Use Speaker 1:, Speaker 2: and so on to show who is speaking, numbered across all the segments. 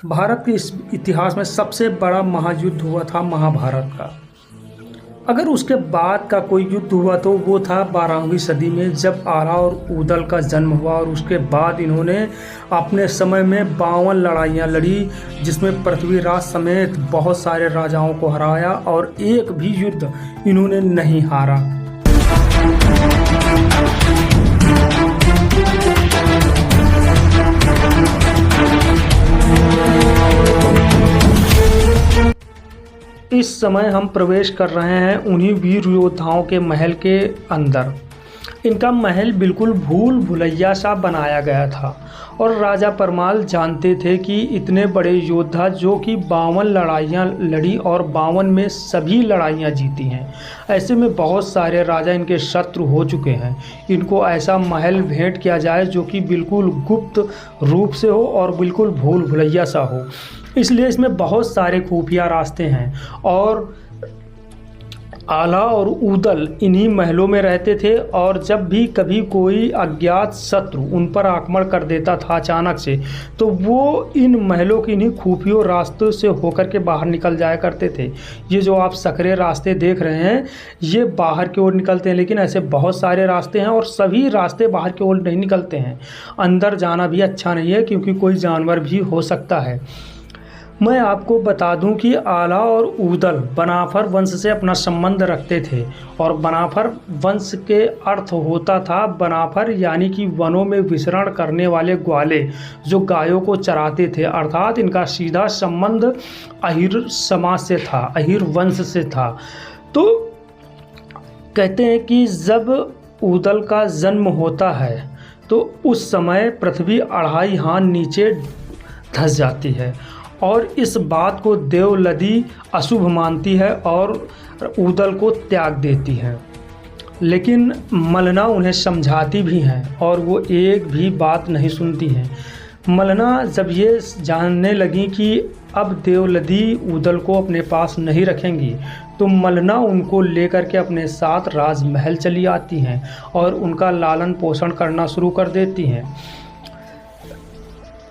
Speaker 1: भारत के इस इतिहास में सबसे बड़ा महायुद्ध हुआ था महाभारत का। अगर उसके बाद का कोई युद्ध हुआ तो वो था 12वीं सदी में, जब आला और उदल का जन्म हुआ। और उसके बाद इन्होंने अपने समय में 52 लड़ाइयाँ लड़ी, जिसमें पृथ्वीराज समेत बहुत सारे राजाओं को हराया और एक भी युद्ध इन्होंने नहीं हारा। इस समय हम प्रवेश कर रहे हैं उन्हीं वीर योद्धाओं के महल के अंदर। इनका महल बिल्कुल भूल भुलैया सा बनाया गया था और राजा परमाल जानते थे कि इतने बड़े योद्धा जो कि 52 लड़ाइयाँ लड़ी और 52 में सभी लड़ाइयाँ जीती हैं, ऐसे में बहुत सारे राजा इनके शत्रु हो चुके हैं। इनको ऐसा महल भेंट किया जाए जो कि बिल्कुल गुप्त रूप से हो और बिल्कुल भूल भुलैया सा हो, इसलिए इसमें बहुत सारे खुफिया रास्ते हैं। और आला और उदल इन्हीं महलों में रहते थे और जब भी कभी कोई अज्ञात शत्रु उन पर आक्रमण कर देता था अचानक से, तो वो इन महलों के इन्हीं खुफिया रास्तों से होकर के बाहर निकल जाया करते थे। ये जो आप सकरे रास्ते देख रहे हैं ये बाहर की ओर निकलते हैं, लेकिन ऐसे बहुत सारे रास्ते हैं और सभी रास्ते बाहर की ओर नहीं निकलते हैं। अंदर जाना भी अच्छा नहीं है क्योंकि कोई जानवर भी हो सकता है। मैं आपको बता दूं कि आला और उदल बनाफर वंश से अपना संबंध रखते थे और बनाफर वंश के अर्थ होता था बनाफर, यानी कि वनों में विचरण करने वाले ग्वाले जो गायों को चराते थे, अर्थात इनका सीधा संबंध अहिर समाज से था, अहिर वंश से था। तो कहते हैं कि जब उदल का जन्म होता है तो उस समय पृथ्वी 2.5 हाथ नीचे धंस जाती है और इस बात को देवलदी अशुभ मानती है और उदल को त्याग देती है। लेकिन मलना उन्हें समझाती भी हैं और वो एक भी बात नहीं सुनती हैं। मलना जब ये जानने लगी कि अब देवलदी उदल को अपने पास नहीं रखेंगी, तो मलना उनको लेकर के अपने साथ राजमहल चली आती हैं और उनका लालन पोषण करना शुरू कर देती हैं।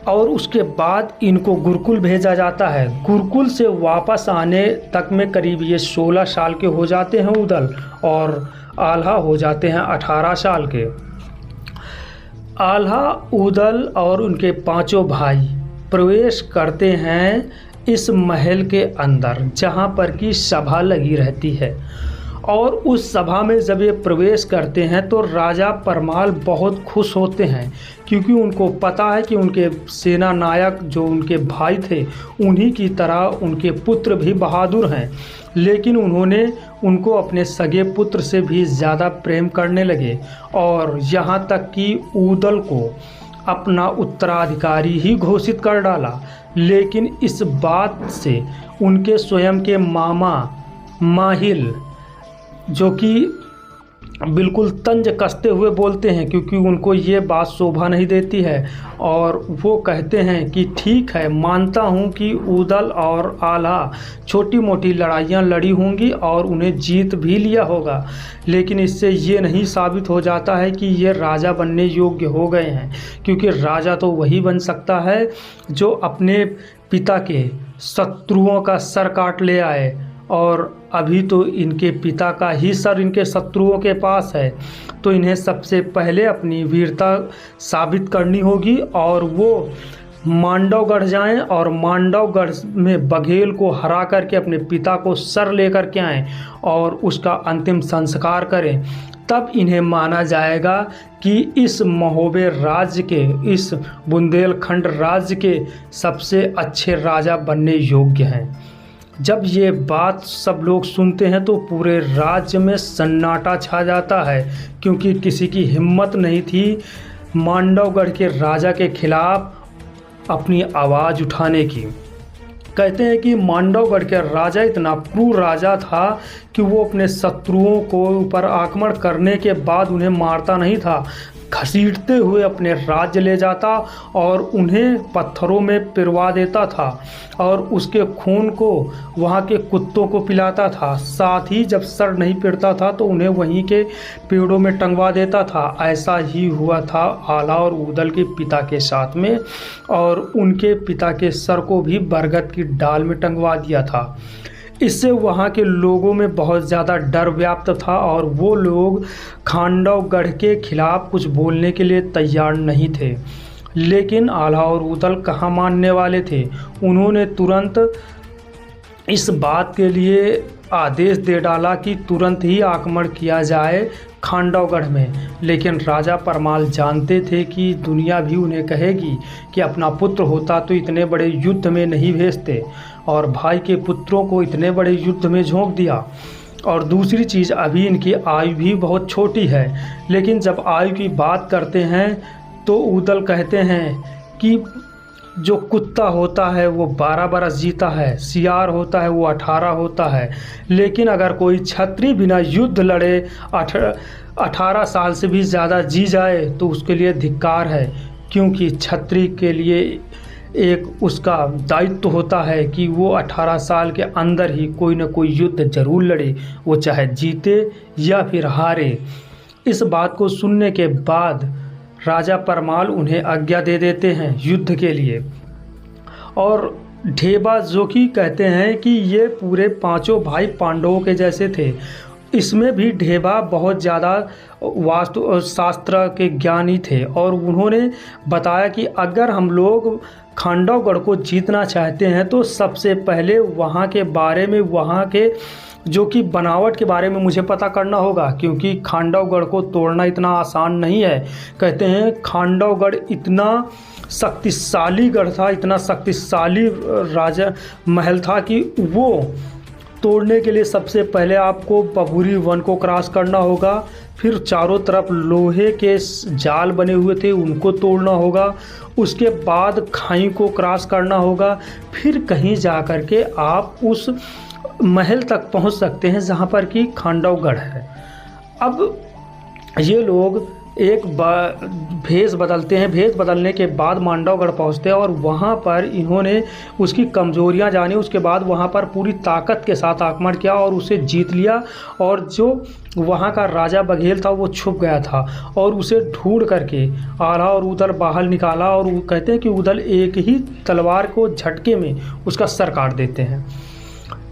Speaker 1: और उसके बाद इनको गुरुकुल भेजा जाता है। गुरुकुल से वापस आने तक में करीब ये 16 साल के हो जाते हैं उदल, और आल्हा हो जाते हैं 18 साल के। आल्हा, उदल और उनके 5 भाई प्रवेश करते हैं इस महल के अंदर जहाँ पर कि सभा लगी रहती है। और उस सभा में जब ये प्रवेश करते हैं तो राजा परमाल बहुत खुश होते हैं, क्योंकि उनको पता है कि उनके सेना नायक जो उनके भाई थे उन्हीं की तरह उनके पुत्र भी बहादुर हैं। लेकिन उन्होंने उनको अपने सगे पुत्र से भी ज़्यादा प्रेम करने लगे और यहाँ तक कि उदल को अपना उत्तराधिकारी ही घोषित कर डाला। लेकिन इस बात से उनके स्वयं के मामा माहिल, जो कि बिल्कुल तंज कसते हुए बोलते हैं क्योंकि उनको ये बात शोभा नहीं देती है, और वो कहते हैं कि ठीक है, मानता हूँ कि उदल और आला छोटी मोटी लड़ाइयाँ लड़ी होंगी और उन्हें जीत भी लिया होगा, लेकिन इससे ये नहीं साबित हो जाता है कि ये राजा बनने योग्य हो गए हैं, क्योंकि राजा तो वही बन सकता है जो अपने पिता के शत्रुओं का सर काट ले आए, और अभी तो इनके पिता का ही सर इनके शत्रुओं के पास है। तो इन्हें सबसे पहले अपनी वीरता साबित करनी होगी और वो मांडवगढ़ जाएं और मांडवगढ़ में बघेल को हरा करके अपने पिता को सर लेकर के आएँ और उसका अंतिम संस्कार करें। तब इन्हें माना जाएगा कि इस महोबे राज्य के, इस बुंदेलखंड राज्य के सबसे अच्छे राजा बनने योग्य हैं। जब ये बात सब लोग सुनते हैं तो पूरे राज्य में सन्नाटा छा जाता है, क्योंकि किसी की हिम्मत नहीं थी मांडवगढ़ के राजा के खिलाफ अपनी आवाज़ उठाने की। कहते हैं कि मांडवगढ़ के राजा इतना क्रूर राजा था कि वो अपने शत्रुओं को ऊपर आक्रमण करने के बाद उन्हें मारता नहीं था, घसीटते हुए अपने राज्य ले जाता और उन्हें पत्थरों में पिरवा देता था और उसके खून को वहाँ के कुत्तों को पिलाता था। साथ ही जब सर नहीं पिटता था तो उन्हें वहीं के पेड़ों में टंगवा देता था। ऐसा ही हुआ था आला और ऊदल के पिता के साथ में, और उनके पिता के सर को भी बरगद की डाल में टंगवा दिया था। इससे वहाँ के लोगों में बहुत ज़्यादा डर व्याप्त था और वो लोग खांडवगढ़ के खिलाफ कुछ बोलने के लिए तैयार नहीं थे। लेकिन आला और ऊदल कहाँ मानने वाले थे। उन्होंने तुरंत इस बात के लिए आदेश दे डाला कि तुरंत ही आक्रमण किया जाए खांडवगढ़ में। लेकिन राजा परमाल जानते थे कि दुनिया भी उन्हें कहेगी कि अपना पुत्र होता तो इतने बड़े युद्ध में नहीं भेजते, और भाई के पुत्रों को इतने बड़े युद्ध में झोंक दिया। और दूसरी चीज़, अभी इनकी आयु भी बहुत छोटी है। लेकिन जब आयु की बात करते हैं तो ऊदल कहते हैं कि जो कुत्ता होता है वो 12 बरस जीता है, सियार होता है वो 18 होता है, लेकिन अगर कोई क्षत्रिय बिना युद्ध लड़े 18 साल से भी ज़्यादा जी जाए तो उसके लिए धिक्कार है। क्योंकि क्षत्रिय के लिए एक उसका दायित्व होता है कि वो 18 साल के अंदर ही कोई न कोई युद्ध जरूर लड़े, वो चाहे जीते या फिर हारे। इस बात को सुनने के बाद राजा परमाल उन्हें आज्ञा दे देते हैं युद्ध के लिए। और ढेबा जो कि कहते हैं कि ये पूरे पांचों भाई पांडवों के जैसे थे। इसमें भी ढेबा बहुत ज़्यादा वास्तु और शास्त्र के ज्ञानी थे, और उन्होंने बताया कि अगर हम लोग खांडवगढ़ को जीतना चाहते हैं तो सबसे पहले वहाँ के बारे में, वहाँ के जो कि बनावट के बारे में मुझे पता करना होगा, क्योंकि खांडवगढ़ को तोड़ना इतना आसान नहीं है। कहते हैं खांडवगढ़ इतना शक्तिशाली गढ़ था, इतना शक्तिशाली राजा महल था कि वो तोड़ने के लिए सबसे पहले आपको पभूरी वन को क्रॉस करना होगा, फिर चारों तरफ लोहे के जाल बने हुए थे उनको तोड़ना होगा, उसके बाद खाई को क्रॉस करना होगा, फिर कहीं जा कर के आप उस महल तक पहुंच सकते हैं जहां पर कि खांडवगढ़ है। अब ये लोग एक भेष बदलते हैं, भेष बदलने के बाद मांडवगढ़ पहुंचते हैं और वहां पर इन्होंने उसकी कमजोरियां जानी। उसके बाद वहां पर पूरी ताकत के साथ आक्रमण किया और उसे जीत लिया। और जो वहां का राजा बघेल था वो छुप गया था और उसे ढूंढ करके आला और ऊदल बाहर निकाला, और वो कहते हैं कि ऊदल एक ही तलवार को झटके में उसका सर काट देते हैं।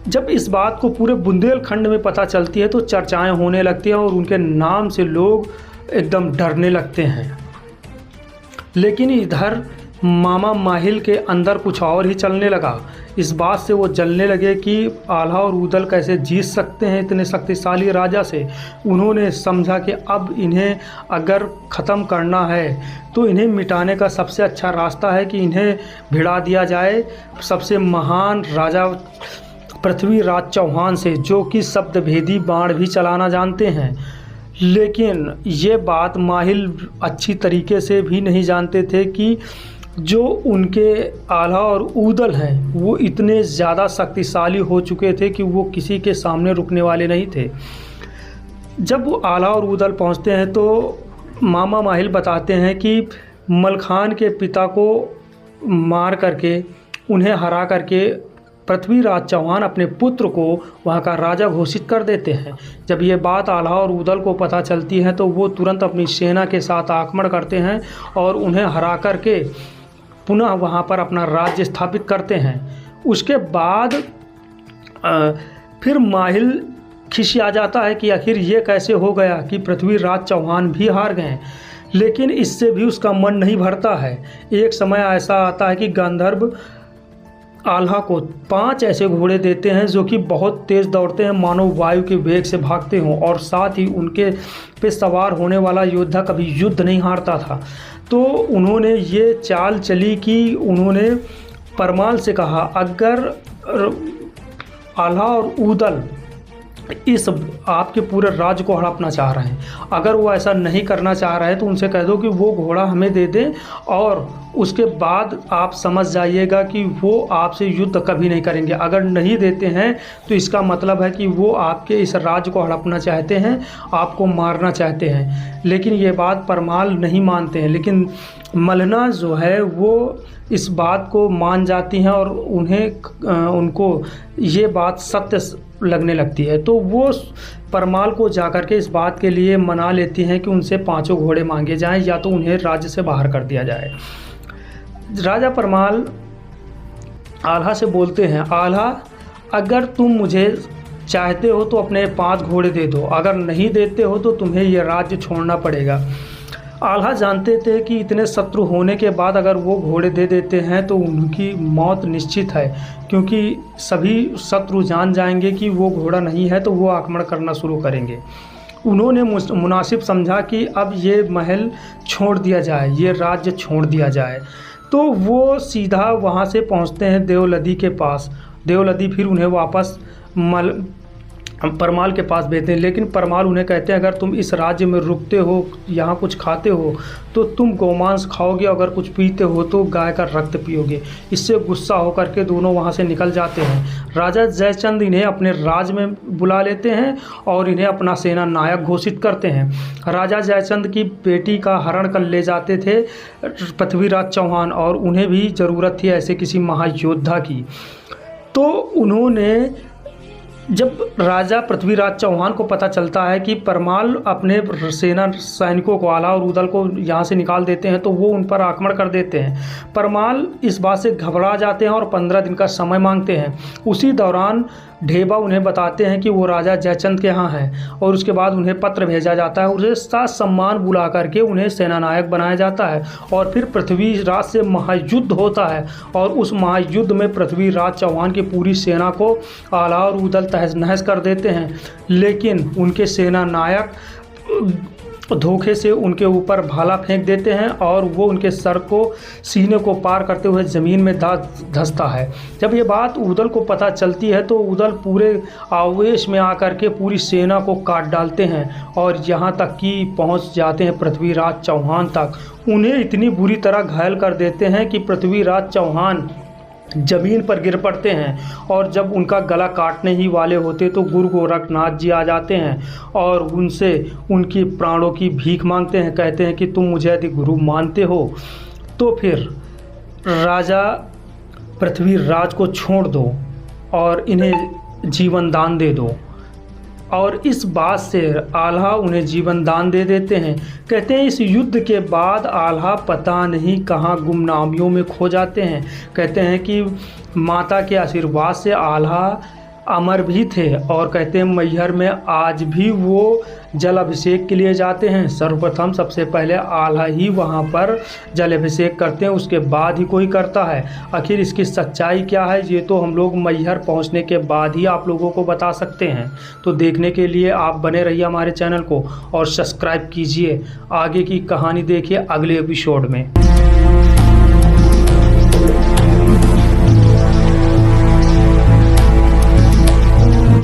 Speaker 1: जब इस बात को पूरे बुंदेलखंड में पता चलती है तो चर्चाएं होने लगती हैं और उनके नाम से लोग एकदम डरने लगते हैं। लेकिन इधर मामा माहिल के अंदर कुछ और ही चलने लगा। इस बात से वो जलने लगे कि आल्हा और ऊदल कैसे जीत सकते हैं इतने शक्तिशाली राजा से। उन्होंने समझा कि अब इन्हें अगर ख़त्म करना है तो इन्हें मिटाने का सबसे अच्छा रास्ता है कि इन्हें भिड़ा दिया जाए सबसे महान राजा पृथ्वीराज चौहान से, जो कि शब्दभेदी बाण भी चलाना जानते हैं। लेकिन ये बात माहिल अच्छी तरीके से भी नहीं जानते थे कि जो उनके आल्हा और ऊदल हैं वो इतने ज़्यादा शक्तिशाली हो चुके थे कि वो किसी के सामने रुकने वाले नहीं थे। जब वो आल्हा और ऊदल पहुंचते हैं तो मामा माहिल बताते हैं कि मलखान के पिता को मार करके, उन्हें हरा करके पृथ्वीराज चौहान अपने पुत्र को वहाँ का राजा घोषित कर देते हैं। जब ये बात आल्हा और ऊदल को पता चलती है तो वो तुरंत अपनी सेना के साथ आक्रमण करते हैं और उन्हें हरा करके पुनः वहाँ पर अपना राज्य स्थापित करते हैं। उसके बाद फिर माहिल खिसिया जाता है कि आखिर ये कैसे हो गया कि पृथ्वीराज चौहान भी हार गए। लेकिन इससे भी उसका मन नहीं भरता है। एक समय ऐसा आता है कि गांधर्व आल्हा को 5 ऐसे घोड़े देते हैं जो कि बहुत तेज़ दौड़ते हैं, मानो वायु के वेग से भागते हों, और साथ ही उनके पे सवार होने वाला योद्धा कभी युद्ध नहीं हारता था। तो उन्होंने ये चाल चली कि उन्होंने परमाल से कहा, अगर आल्हा और ऊदल इस आपके पूरे राज्य को हड़पना चाह रहे हैं। अगर वो ऐसा नहीं करना चाह रहे हैं तो उनसे कह दो कि वो घोड़ा हमें दे दें, और उसके बाद आप समझ जाइएगा कि वो आपसे युद्ध कभी नहीं करेंगे। अगर नहीं देते हैं तो इसका मतलब है कि वो आपके इस राज्य को हड़पना चाहते हैं, आपको मारना चाहते हैं। लेकिन ये बात परमाल नहीं मानते हैं, लेकिन मलना जो है वो इस बात को मान जाती हैं और उनको ये बात सत्य लगने लगती है। तो वो परमाल को जाकर के इस बात के लिए मना लेती हैं कि उनसे 5 घोड़े मांगे जाएं या तो उन्हें राज्य से बाहर कर दिया जाए। राजा परमाल आल्हा से बोलते हैं, आल्हा अगर तुम मुझे चाहते हो तो अपने 5 घोड़े दे दो, अगर नहीं देते हो तो तुम्हें यह राज्य छोड़ना पड़ेगा। आल्हा जानते थे कि इतने शत्रु होने के बाद अगर वो घोड़े दे देते हैं तो उनकी मौत निश्चित है, क्योंकि सभी शत्रु जान जाएंगे कि वो घोड़ा नहीं है तो वो आक्रमण करना शुरू करेंगे। उन्होंने मुनासिब समझा कि अब ये महल छोड़ दिया जाए, ये राज्य छोड़ दिया जाए। तो वो सीधा वहाँ से पहुँचते हैं देवलदी के पास। देवलदी फिर उन्हें वापस परमाल के पास भेजते हैं, लेकिन परमाल उन्हें कहते हैं अगर तुम इस राज्य में रुकते हो, यहाँ कुछ खाते हो तो तुम गोमांस खाओगे, अगर कुछ पीते हो तो गाय का रक्त पियोगे। इससे गुस्सा होकर के दोनों वहाँ से निकल जाते हैं। राजा जयचंद इन्हें अपने राज में बुला लेते हैं और इन्हें अपना सेना नायक घोषित करते हैं। राजा जयचंद की बेटी का हरण कर ले जाते थे पृथ्वीराज चौहान, और उन्हें भी ज़रूरत थी ऐसे किसी महायोद्धा की। तो उन्होंने, जब राजा पृथ्वीराज चौहान को पता चलता है कि परमाल अपने सेना सैनिकों को, आल्हा और उदल को यहाँ से निकाल देते हैं, तो वो उन पर आक्रमण कर देते हैं। परमाल इस बात से घबरा जाते हैं और 15 दिन का समय मांगते हैं। उसी दौरान ढेबा उन्हें बताते हैं कि वो राजा जयचंद के यहाँ हैं, और उसके बाद उन्हें पत्र भेजा जाता है। उन्हें साथ सम्मान बुला करके उन्हें सेनानायक बनाया जाता है, और फिर पृथ्वीराज से महायुद्ध होता है। और उस महायुद्ध में पृथ्वीराज चौहान की पूरी सेना को आल्हा और उदल तहस नहस कर देते हैं, लेकिन उनके सेना नायक धोखे से उनके ऊपर भाला फेंक देते हैं और वो उनके सर को, सीने को पार करते हुए ज़मीन में धंसता है। जब ये बात उदल को पता चलती है तो उदल पूरे आवेश में आकर के पूरी सेना को काट डालते हैं और यहाँ तक कि पहुँच जाते हैं पृथ्वीराज चौहान तक। उन्हें इतनी बुरी तरह घायल कर देते हैं कि पृथ्वीराज चौहान ज़मीन पर गिर पड़ते हैं, और जब उनका गला काटने ही वाले होते तो गुरु गोरखनाथ जी आ जाते हैं और उनसे उनकी प्राणों की भीख मांगते हैं। कहते हैं कि तुम मुझे यदि गुरु मानते हो तो फिर राजा पृथ्वीराज को छोड़ दो और इन्हें जीवन दान दे दो। और इस बात से आल्हा उन्हें जीवन दान दे देते हैं। कहते हैं इस युद्ध के बाद आल्हा पता नहीं कहाँ गुमनामियों में खो जाते हैं। कहते हैं कि माता के आशीर्वाद से आल्हा अमर भी थे, और कहते हैं मैहर में आज भी वो जल अभिषेक के लिए जाते हैं। सर्वप्रथम सबसे पहले आल्हा ही वहाँ पर जल अभिषेक करते हैं, उसके बाद ही कोई करता है। आखिर इसकी सच्चाई क्या है ये तो हम लोग मैहर पहुँचने के बाद ही आप लोगों को बता सकते हैं। तो देखने के लिए आप बने रहिए हमारे चैनल को और सब्सक्राइब कीजिए। आगे की कहानी देखिए अगले एपिसोड में।